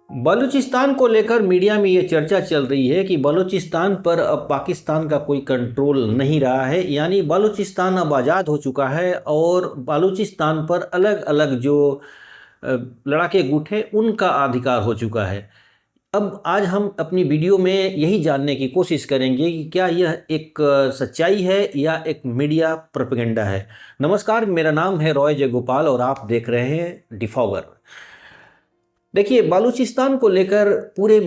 बलूचिस्तान को लेकर मीडिया में ये चर्चा चल रही है कि बलूचिस्तान पर अब पाकिस्तान का कोई कंट्रोल नहीं रहा है, यानी बलूचिस्तान अब आज़ाद हो चुका है और बलूचिस्तान पर अलग अलग जो लड़ाके गुट हैं उनका अधिकार हो चुका है। अब आज हम अपनी वीडियो में यही जानने की कोशिश करेंगे कि क्या यह एक सच्चाई है या एक मीडिया प्रोपेगेंडा है। नमस्कार, मेरा नाम है रॉय जयगोपाल और आप देख रहे हैं डिफॉगर। देखिए, बलूचिस्तान को लेकर पूरे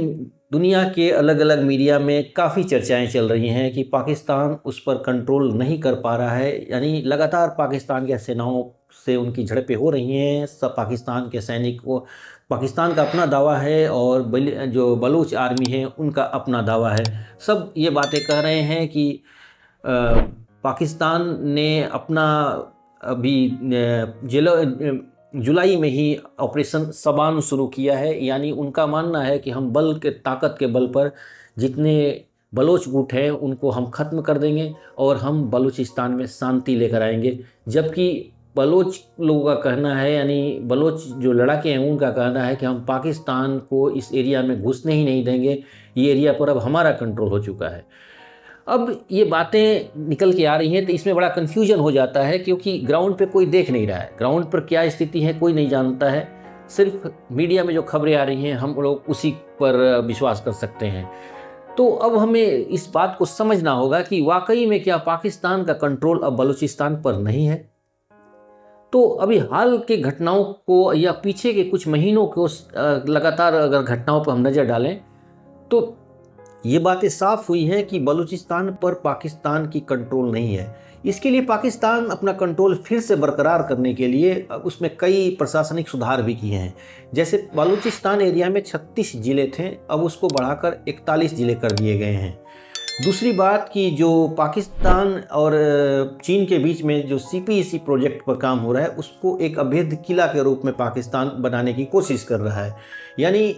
दुनिया के अलग अलग मीडिया में काफ़ी चर्चाएं चल रही हैं कि पाकिस्तान उस पर कंट्रोल नहीं कर पा रहा है, यानी लगातार पाकिस्तान के सेनाओं से उनकी झड़पें हो रही हैं। सब पाकिस्तान के सैनिक को, पाकिस्तान का अपना दावा है और जो बलूच आर्मी है उनका अपना दावा है। सब ये बातें कह रहे हैं कि पाकिस्तान ने अपना अभी जुलाई में ही ऑपरेशन सबान शुरू किया है, यानी उनका मानना है कि हम बल के ताकत के बल पर जितने बलोच गुट हैं उनको हम ख़त्म कर देंगे और हम बलूचिस्तान में शांति लेकर आएंगे। जबकि बलोच लोगों का कहना है, यानी बलोच जो लड़ाके हैं उनका कहना है कि हम पाकिस्तान को इस एरिया में घुसने ही नहीं देंगे, ये एरिया पर अब हमारा कंट्रोल हो चुका है। अब ये बातें निकल के आ रही हैं तो इसमें बड़ा कन्फ्यूजन हो जाता है, क्योंकि ग्राउंड पे कोई देख नहीं रहा है, ग्राउंड पर क्या स्थिति है कोई नहीं जानता है। सिर्फ मीडिया में जो खबरें आ रही हैं हम लोग उसी पर विश्वास कर सकते हैं। तो अब हमें इस बात को समझना होगा कि वाकई में क्या पाकिस्तान का कंट्रोल अब बलूचिस्तान पर नहीं है। तो अभी हाल के घटनाओं को या पीछे के कुछ महीनों को लगातार अगर घटनाओं पर हम नज़र डालें तो ये बातें साफ हुई हैं कि बलूचिस्तान पर पाकिस्तान की कंट्रोल नहीं है। इसके लिए पाकिस्तान अपना कंट्रोल फिर से बरकरार करने के लिए उसमें कई प्रशासनिक सुधार भी किए हैं। जैसे बलूचिस्तान एरिया में 36 ज़िले थे, अब उसको बढ़ाकर 41 ज़िले कर दिए गए हैं। दूसरी बात कि जो पाकिस्तान और चीन के बीच में जो CPEC प्रोजेक्ट पर काम हो रहा है उसको एक अभेद्य किला के रूप में पाकिस्तान बनाने की कोशिश कर रहा है, यानी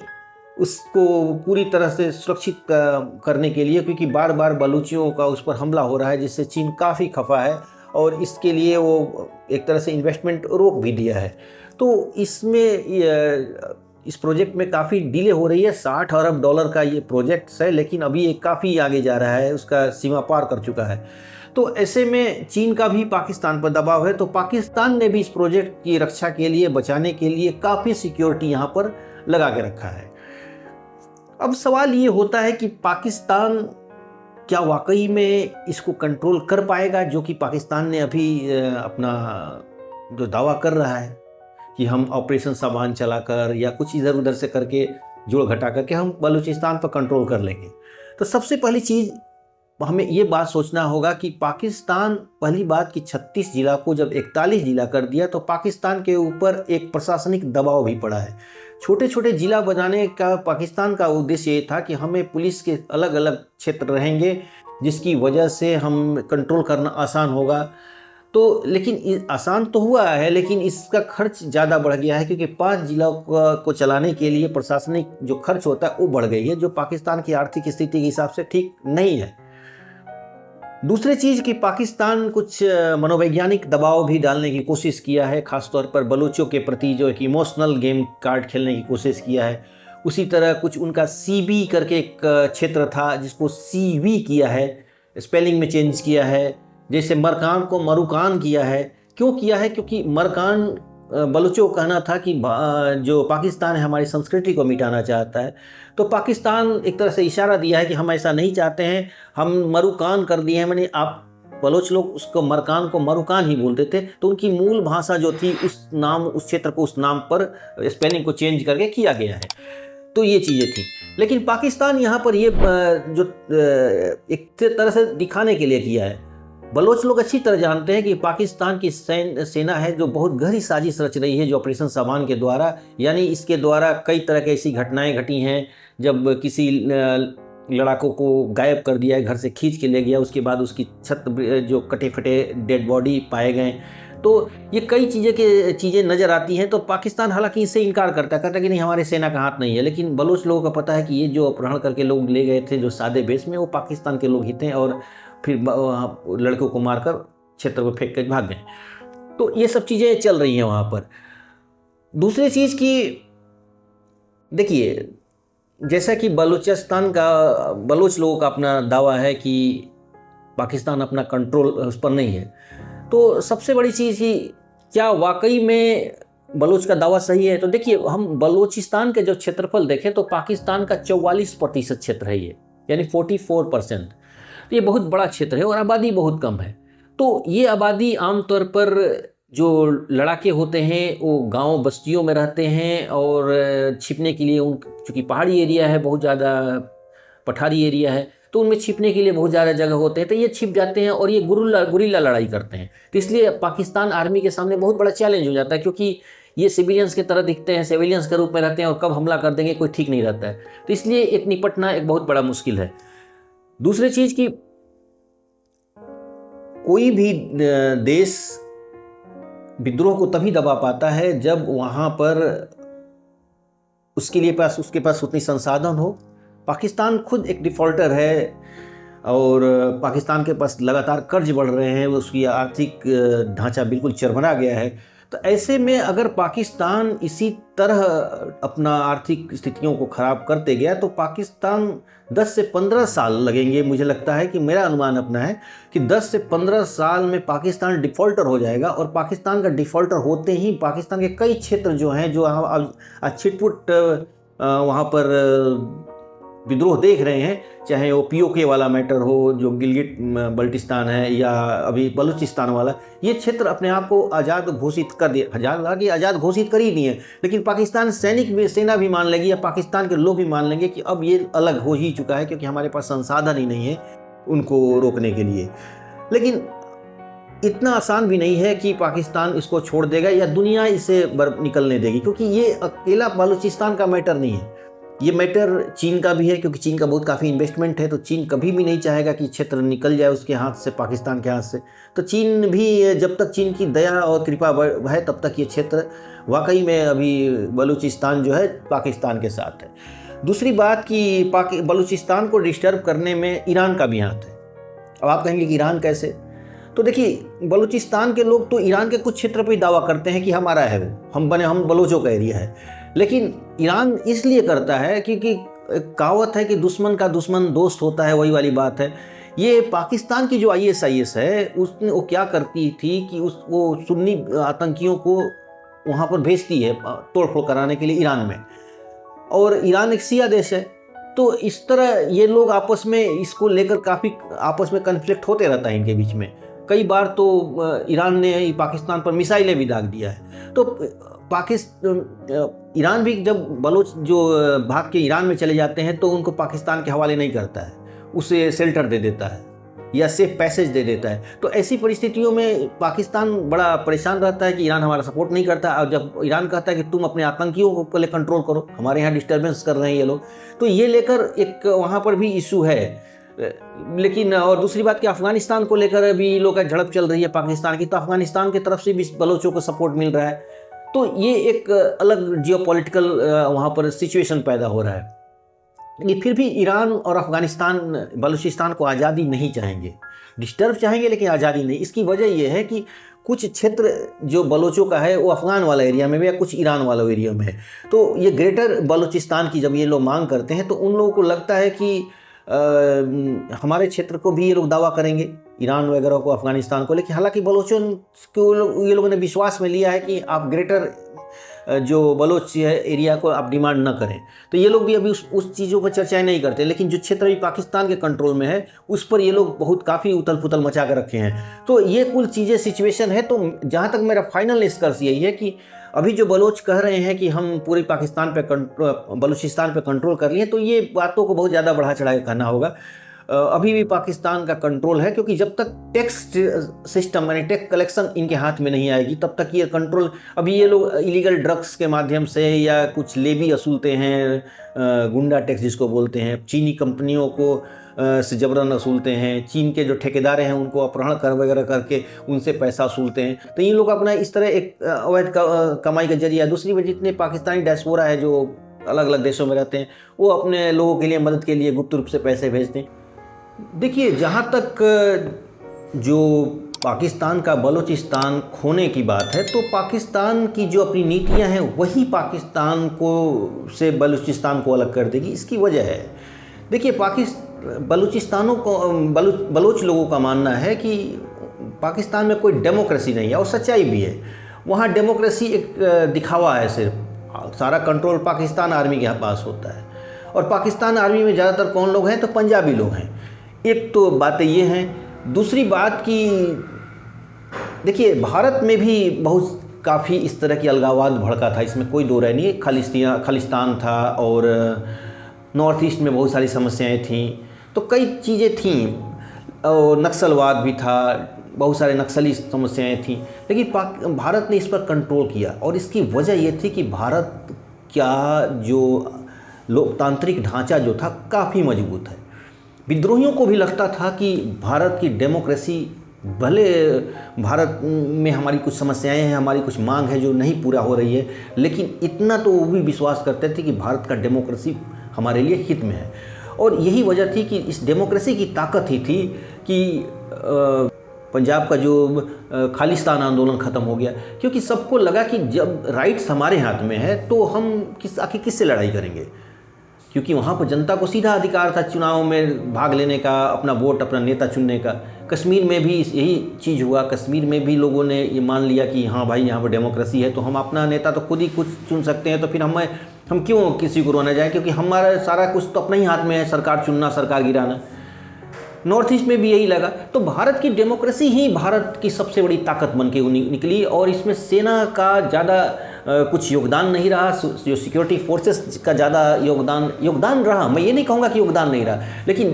उसको पूरी तरह से सुरक्षित करने के लिए, क्योंकि बार बार बलूचियों का उस पर हमला हो रहा है जिससे चीन काफ़ी खफा है और इसके लिए वो एक तरह से इन्वेस्टमेंट रोक भी दिया है। तो इसमें इस प्रोजेक्ट में काफ़ी डिले हो रही है। 60 अरब डॉलर का ये प्रोजेक्ट है, लेकिन अभी ये काफ़ी आगे जा रहा है, उसका सीमा पार कर चुका है। तो ऐसे में चीन का भी पाकिस्तान पर दबाव है, तो पाकिस्तान ने भी इस प्रोजेक्ट की रक्षा के लिए, बचाने के लिए काफ़ी सिक्योरिटी यहाँ पर लगा के रखा है। अब सवाल ये होता है कि पाकिस्तान क्या वाकई में इसको कंट्रोल कर पाएगा, जो कि पाकिस्तान ने अभी अपना जो दावा कर रहा है कि हम ऑपरेशन सबान चलाकर या कुछ इधर उधर से करके जोड़ घटा करके हम बलूचिस्तान पर कंट्रोल कर लेंगे। तो सबसे पहली चीज़ हमें ये बात सोचना होगा कि पाकिस्तान, पहली बात कि 36 जिला को जब 41 जिला कर दिया तो पाकिस्तान के ऊपर एक प्रशासनिक दबाव भी पड़ा है। छोटे छोटे जिला बनाने का पाकिस्तान का उद्देश्य ये था कि हमें पुलिस के अलग अलग क्षेत्र रहेंगे जिसकी वजह से हम कंट्रोल करना आसान होगा। तो लेकिन आसान तो हुआ है, लेकिन इसका खर्च ज़्यादा बढ़ गया है, क्योंकि 5 जिलों को चलाने के लिए प्रशासनिक जो खर्च होता है वो बढ़ गई है, जो पाकिस्तान की आर्थिक स्थिति के हिसाब से ठीक नहीं है। दूसरी चीज़ कि पाकिस्तान कुछ मनोवैज्ञानिक दबाव भी डालने की कोशिश किया है, ख़ासतौर पर बलूचों के प्रति जो एक इमोशनल गेम कार्ड खेलने की कोशिश किया है। उसी तरह कुछ उनका CB करके एक क्षेत्र था जिसको CV किया है, स्पेलिंग में चेंज किया है। जैसे मरकान को मरुकान किया है। क्यों किया है? क्योंकि मरकान बलूचों का कहना था कि जो पाकिस्तान है हमारी संस्कृति को मिटाना चाहता है। तो पाकिस्तान एक तरह से इशारा दिया है कि हम ऐसा नहीं चाहते हैं, हम मरुकान कर दिए हैं। मैंने आप बलोच लोग उसको मरकान को मरुकान ही बोलते थे, तो उनकी मूल भाषा जो थी उस नाम, उस क्षेत्र को उस नाम पर स्पेलिंग को चेंज करके किया गया है। तो ये चीज़ें थी, लेकिन पाकिस्तान यहाँ पर ये जो एक तरह से दिखाने के लिए किया है। बलोच लोग अच्छी तरह जानते हैं कि पाकिस्तान की सेना है जो बहुत गहरी साजिश रच रही है, जो ऑपरेशन सबान के द्वारा, यानी इसके द्वारा कई तरह की ऐसी घटनाएं घटी हैं। जब किसी लड़ाकों को गायब कर दिया है, घर से खींच के ले गया, उसके बाद उसकी छत जो कटे फटे डेड बॉडी पाए गए। तो ये कई चीज़ें नज़र आती हैं। तो पाकिस्तान हालांकि इससे इनकार करता है कि नहीं, हमारे सेना का हाथ नहीं है। लेकिन बलोच लोगों का पता है कि ये जो अपहरण करके लोग ले गए थे जो सादे बेस में, वो पाकिस्तान के लोग ही थे और फिर लड़कों को मारकर क्षेत्र में फेंक कर भाग गए। तो ये सब चीज़ें चल रही हैं वहाँ पर। दूसरी चीज़ की देखिए, जैसा कि बलोच लोगों का अपना दावा है कि पाकिस्तान अपना कंट्रोल उस पर नहीं है, तो सबसे बड़ी चीज़ कि क्या वाकई में बलोच का दावा सही है? तो देखिए, हम बलोचिस्तान के जो क्षेत्रफल देखें तो पाकिस्तान का 44% क्षेत्र है ये, यानी 44%। तो ये बहुत बड़ा क्षेत्र है और आबादी बहुत कम है। तो ये आबादी आमतौर पर जो लड़ाके होते हैं वो गांव बस्तियों में रहते हैं और छिपने के लिए चूँकि पहाड़ी एरिया है, बहुत ज़्यादा पठारी एरिया है, तो उनमें छिपने के लिए बहुत ज़्यादा जगह होते हैं, तो ये छिप जाते हैं और ये गुरिल्ला लड़ाई करते हैं। तो इसलिए पाकिस्तान आर्मी के सामने बहुत बड़ा चैलेंज हो जाता है, क्योंकि ये सिविलियंस की तरह दिखते हैं, सिविलियंस के रूप में रहते हैं और कब हमला कर देंगे कोई ठीक नहीं रहता है। तो इसलिए एक निपटना एक बहुत बड़ा मुश्किल है। दूसरी चीज़ कि कोई भी देश विद्रोह को तभी दबा पाता है जब वहाँ पर उसके पास उतनी संसाधन हो। पाकिस्तान खुद एक डिफ़ॉल्टर है और पाकिस्तान के पास लगातार कर्ज बढ़ रहे हैं, उसकी आर्थिक ढांचा बिल्कुल चरमरा गया है। तो ऐसे में अगर पाकिस्तान इसी तरह अपना आर्थिक स्थितियों को ख़राब करते गया तो पाकिस्तान 10 से 15 साल लगेंगे। मुझे लगता है कि मेरा अनुमान अपना है कि 10 से 15 साल में पाकिस्तान डिफ़ॉल्टर हो जाएगा और पाकिस्तान का डिफ़ॉल्टर होते ही पाकिस्तान के कई क्षेत्र जो हैं, जो आज छिटपुट वहाँ पर विद्रोह देख रहे हैं, चाहे वो पीओके वाला मैटर हो जो गिलगिट बल्टिस्तान है या अभी बलूचिस्तान वाला, ये क्षेत्र अपने आप को आज़ाद घोषित कर दिए। हालांकि आज़ाद घोषित कर ही दिए, लेकिन पाकिस्तान सेना भी मान लेगी या पाकिस्तान के लोग भी मान लेंगे कि अब ये अलग हो ही चुका है, क्योंकि हमारे पास संसाधन ही नहीं है उनको रोकने के लिए। लेकिन इतना आसान भी नहीं है कि पाकिस्तान इसको छोड़ देगा या दुनिया इसे निकलने देगी, क्योंकि ये अकेला बलूचिस्तान का मैटर नहीं है, ये मैटर चीन का भी है, क्योंकि चीन का बहुत काफ़ी इन्वेस्टमेंट है। तो चीन कभी भी नहीं चाहेगा कि क्षेत्र निकल जाए उसके हाथ से, पाकिस्तान के हाथ से। तो चीन भी, जब तक चीन की दया और कृपा है तब तक ये क्षेत्र वाकई में अभी बलूचिस्तान जो है पाकिस्तान के साथ है। दूसरी बात कि बलूचिस्तान को डिस्टर्ब करने में ईरान का भी हाथ है। अब आप कहेंगे कि ईरान कैसे? तो देखिए, बलूचिस्तान के लोग तो ईरान के कुछ क्षेत्र पर दावा करते हैं कि हमारा है, हम बलोचों का एरिया है। लेकिन ईरान इसलिए करता है क्योंकि कहावत है कि दुश्मन का दुश्मन दोस्त होता है, वही वाली बात है। ये पाकिस्तान की जो ISIS है, उसने वो क्या करती थी कि वो सुन्नी आतंकियों को वहाँ पर भेजती है तोड़फोड़ कराने के लिए ईरान में, और ईरान एक शिया देश है। तो इस तरह ये लोग आपस में इसको लेकर काफ़ी आपस में कन्फ्लिक्ट होते रहता है इनके बीच में। कई बार तो ईरान ने पाकिस्तान पर मिसाइलें भी दाग दिया है। तो ईरान भी जब बलोच जो भाग के ईरान में चले जाते हैं तो उनको पाकिस्तान के हवाले नहीं करता है, उसे शेल्टर दे देता है या सेफ पैसेज दे देता है। तो ऐसी परिस्थितियों में पाकिस्तान बड़ा परेशान रहता है कि ईरान हमारा सपोर्ट नहीं करता। और जब ईरान कहता है कि तुम अपने आतंकियों को पहले कंट्रोल करो, हमारे यहाँ डिस्टर्बेंस कर रहे हैं ये लोग, तो ये लेकर एक वहाँ पर भी इशू है। लेकिन और दूसरी बात कि अफगानिस्तान को लेकर अभी लोग का झड़प चल रही है पाकिस्तान की, तो अफगानिस्तान की तरफ से भी बलोचों को सपोर्ट मिल रहा है। तो ये एक अलग जियोपॉलिटिकल वहाँ पर सिचुएशन पैदा हो रहा है। लेकिन फिर भी ईरान और अफगानिस्तान बलूचिस्तान को आज़ादी नहीं चाहेंगे, डिस्टर्ब चाहेंगे लेकिन आज़ादी नहीं। इसकी वजह यह है कि कुछ क्षेत्र जो बलोचों का है वो अफ़गान वाला एरिया में या कुछ ईरान वाला एरिया में है। तो ये ग्रेटर बलूचिस्तान की जब ये लोग मांग करते हैं तो उन लोगों को लगता है कि हमारे क्षेत्र को भी ये लोग दावा करेंगे, ईरान वगैरह को, अफगानिस्तान को। लेकिन हालांकि बलोचों को ये लोगों ने विश्वास में लिया है कि आप ग्रेटर जो बलोच एरिया को आप डिमांड न करें, तो ये लोग भी अभी उस चीज़ों पर चर्चाएं नहीं करते। लेकिन जो क्षेत्र अभी पाकिस्तान के कंट्रोल में है उस पर ये लोग बहुत काफ़ी उथल पुथल मचा कर रखे हैं। तो ये कुल चीज़ें सिचुएशन है। तो जहाँ तक मेरा फाइनल निष्कर्ष यही है कि अभी जो बलोच कह रहे हैं कि हम पूरे पाकिस्तान पे बलूचिस्तान पे कंट्रोल कर लिए, तो ये बातों को बहुत ज़्यादा बढ़ा चढ़ा के कहना होगा। अभी भी पाकिस्तान का कंट्रोल है, क्योंकि जब तक टैक्स सिस्टम यानी टैक्स कलेक्शन इनके हाथ में नहीं आएगी तब तक ये कंट्रोल। अभी ये लोग इलीगल ड्रग्स के माध्यम से या कुछ लेवी वसूलते हैं, गुंडा टैक्स जिसको बोलते हैं, चीनी कंपनियों को से जबरन वसूलते हैं, चीन के जो ठेकेदार हैं उनको अपहरण कर वगैरह करके उनसे पैसा वसूलते हैं। तो ये लोग अपना इस तरह एक अवैध कमाई का जरिया। दूसरी वजह जितने पाकिस्तानी डायस्पोरा है जो अलग अलग देशों में रहते हैं, वो अपने लोगों के लिए मदद के लिए गुप्त रूप से पैसे भेजते हैं। देखिए, जहाँ तक जो पाकिस्तान का बलूचिस्तान खोने की बात है, तो पाकिस्तान की जो अपनी नीतियां हैं वही पाकिस्तान को से बलूचिस्तान को अलग कर देगी। इसकी वजह है, देखिए बलूचिस्तानों को बलोच लोगों का मानना है कि पाकिस्तान में कोई डेमोक्रेसी नहीं है, और सच्चाई भी है। वहाँ डेमोक्रेसी एक दिखावा है, सिर्फ सारा कंट्रोल पाकिस्तान आर्मी के पास होता है। और पाकिस्तान आर्मी में ज़्यादातर कौन लोग हैं, तो पंजाबी लोग हैं। एक तो बातें ये हैं। दूसरी बात कि देखिए भारत में भी बहुत काफ़ी इस तरह की अलगाववाद भड़का था, इसमें कोई दो राय नहीं है। खालिस्तान था और नॉर्थ ईस्ट में बहुत सारी समस्याएं थीं, तो कई चीज़ें थीं, और नक्सलवाद भी था, बहुत सारे नक्सली समस्याएं थीं। लेकिन भारत ने इस पर कंट्रोल किया, और इसकी वजह ये थी कि भारत का जो लोकतांत्रिक ढांचा जो था काफ़ी मजबूत है। विद्रोहियों को भी लगता था कि भारत की डेमोक्रेसी, भले भारत में हमारी कुछ समस्याएं हैं, हमारी कुछ मांग है जो नहीं पूरा हो रही है, लेकिन इतना तो वो भी विश्वास करते थे कि भारत का डेमोक्रेसी हमारे लिए हित में है। और यही वजह थी कि इस डेमोक्रेसी की ताकत ही थी कि पंजाब का जो खालिस्तान आंदोलन ख़त्म हो गया, क्योंकि सबको लगा कि जब राइट्स हमारे हाथ में है तो हम आखिर किससे लड़ाई करेंगे, क्योंकि वहाँ पर जनता को सीधा अधिकार था चुनाव में भाग लेने का, अपना वोट, अपना नेता चुनने का। कश्मीर में भी यही चीज़ हुआ। कश्मीर में भी लोगों ने ये मान लिया कि हाँ भाई यहाँ पर डेमोक्रेसी है, तो हम अपना नेता तो खुद ही कुछ चुन सकते हैं, तो फिर हम क्यों किसी को रोना जाए, क्योंकि हमारा सारा कुछ तो अपने ही हाथ में है, सरकार चुनना, सरकार गिराना। नॉर्थ ईस्ट में भी यही लगा। तो भारत की डेमोक्रेसी ही भारत की सबसे बड़ी ताकत बन के निकली, और इसमें सेना का ज़्यादा कुछ योगदान नहीं रहा, जो सिक्योरिटी फोर्सेस का ज़्यादा योगदान रहा। मैं ये नहीं कहूँगा कि योगदान नहीं रहा, लेकिन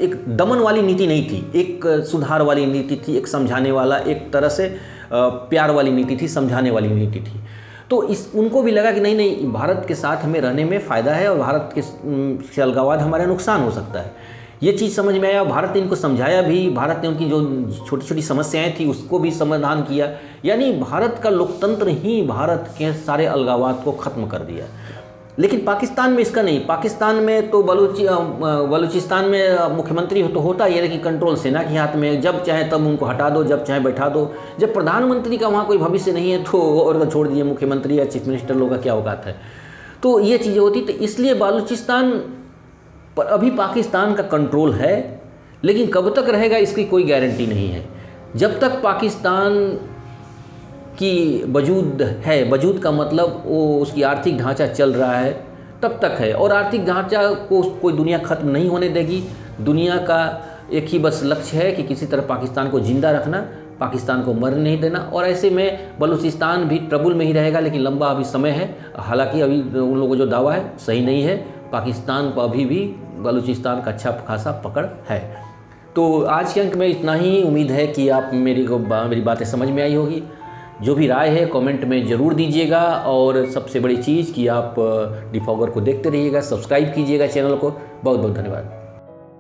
एक दमन वाली नीति नहीं थी, एक सुधार वाली नीति थी, एक समझाने वाला, एक तरह से प्यार वाली नीति थी, समझाने वाली नीति थी। तो उनको भी लगा कि नहीं, भारत के साथ हमें रहने में फ़ायदा है, और भारत के से अलगाववाद हमारा नुकसान हो सकता है। ये चीज़ समझ में आया। भारत ने इनको समझाया भी, भारत ने उनकी जो छोटी छोटी समस्याएं थी उसको भी समाधान किया। यानी भारत का लोकतंत्र ही भारत के सारे अलगाववाद को ख़त्म कर दिया। लेकिन पाकिस्तान में इसका नहीं। पाकिस्तान में तो बलूचिस्तान में मुख्यमंत्री तो होता ही है, लेकिन कंट्रोल सेना के हाथ में, जब चाहे तब उनको हटा दो, जब चाहे बैठा दो। जब प्रधानमंत्री का वहाँ कोई भविष्य नहीं है तो और तो छोड़ दिए, मुख्यमंत्री या चीफ मिनिस्टर लोग का क्या औकात है। तो ये चीज़ें होती। तो इसलिए बलूचिस्तान पर अभी पाकिस्तान का कंट्रोल है, लेकिन कब तक रहेगा इसकी कोई गारंटी नहीं है। जब तक पाकिस्तान की वजूद है, वजूद का मतलब वो उसकी आर्थिक ढांचा चल रहा है, तब तक है। और आर्थिक ढांचा को कोई दुनिया ख़त्म नहीं होने देगी। दुनिया का एक ही बस लक्ष्य है कि किसी तरह पाकिस्तान को ज़िंदा रखना, पाकिस्तान को मरने नहीं देना। और ऐसे में बलूचिस्तान भी ट्रबल में ही रहेगा, लेकिन लंबा अभी समय है। हालांकि अभी उन लोगों जो दावा है सही नहीं है। पाकिस्तान को अभी भी बलूचिस्तान का अच्छा खासा पकड़ है। तो आज के अंक में इतना ही। उम्मीद है कि आप मेरी बातें समझ में आई होगी। जो भी राय है कमेंट में ज़रूर दीजिएगा, और सबसे बड़ी चीज़ कि आप डिफॉगर को देखते रहिएगा, सब्सक्राइब कीजिएगा चैनल को। बहुत बहुत धन्यवाद।